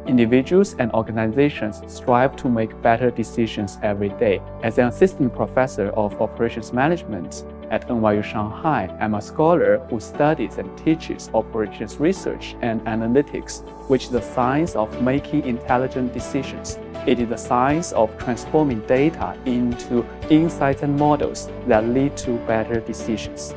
Individuals and organizations strive to make better decisions every day. As an assistant professor of operations management at NYU Shanghai, I'm a scholar who studies and teaches operations research and analytics, which is the science of making intelligent decisions. It is the science of transforming data into insights and models that lead to better decisions.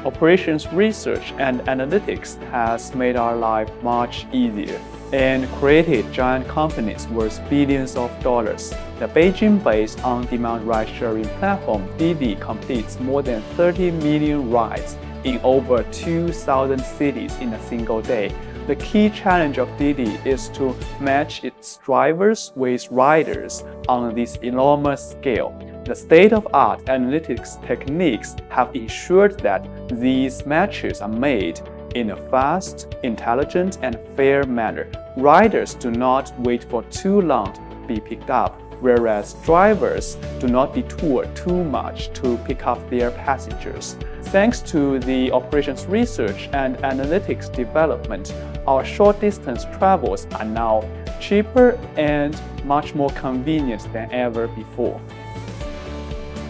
Operations research and analytics has made our life much easier and created giant companies worth billions of dollars. The Beijing-based on-demand ride-sharing platform Didi completes more than 30 million rides in over 2,000 cities in a single day. The key challenge of Didi is to match its drivers with riders on this enormous scale. The state-of-the-art analytics techniques have ensured that these matches are made in a fast, intelligent, and fair manner. Riders do not wait for too long to be picked up, whereas drivers do not detour too much to pick up their passengers. Thanks to the operations research and analytics development, our short-distance travels are now cheaper and much more convenient than ever before.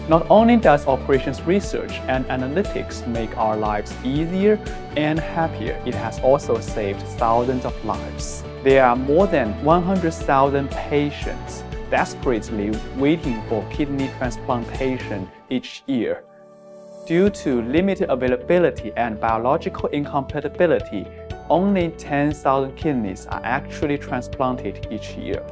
Not only does operations research and analytics make our lives easier and happier, it has also saved thousands of lives. There are more than 100,000 patients desperately waiting for kidney transplantation each year. Due to limited availability and biological incompatibility, only 10,000 kidneys are actually transplanted each year.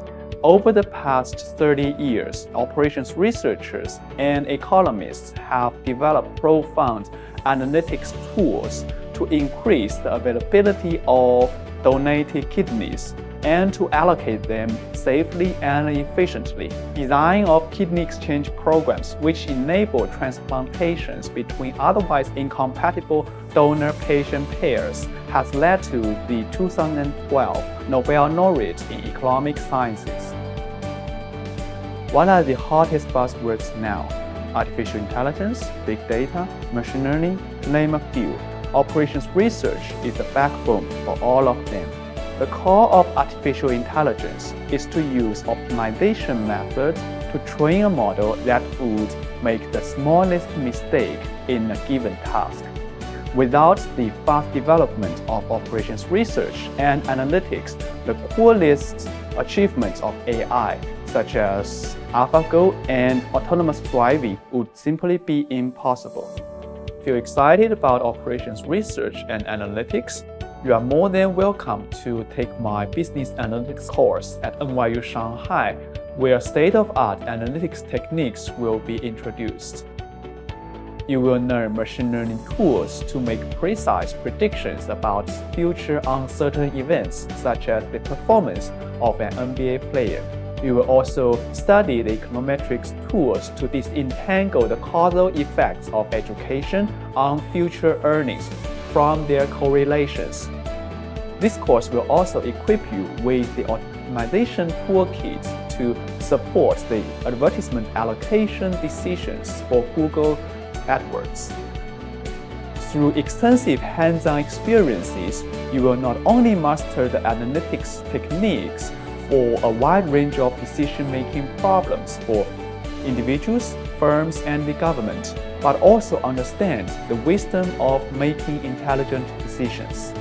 Over the past 30 years, operations researchers and economists have developed profound analytics tools to increase the availability of donated kidneys and to allocate them safely and efficiently. Design of kidney exchange programs, which enable transplantations between otherwise incompatible donor-patient pairs, has led to the 2012 Nobel laureate in economic sciences. What are the hottest buzzwords now? Artificial intelligence, big data, machine learning, to name a few. Operations research is the backbone for all of them. The core of artificial intelligence is to use optimization methods to train a model that would make the smallest mistake in a given task. Without the fast development of operations research and analytics, the coolest achievements of AI, such as AlphaGo and autonomous driving, would simply be impossible. If you're excited about operations research and analytics, you are more than welcome to take my business analytics course at NYU Shanghai, where state-of-the-art analytics techniques will be introduced. You will learn machine learning tools to make precise predictions about future uncertain events, such as the performance of an NBA player. You will also study the econometrics tools to disentangle the causal effects of education on future earnings from their correlations. This course will also equip you with the optimization toolkit to support the advertisement allocation decisions for Google AdWords. Through extensive hands-on experiences, you will not only master the analytics techniques for a wide range of decision-making problems for individuals, firms, and the government, but also understand the wisdom of making intelligent decisions.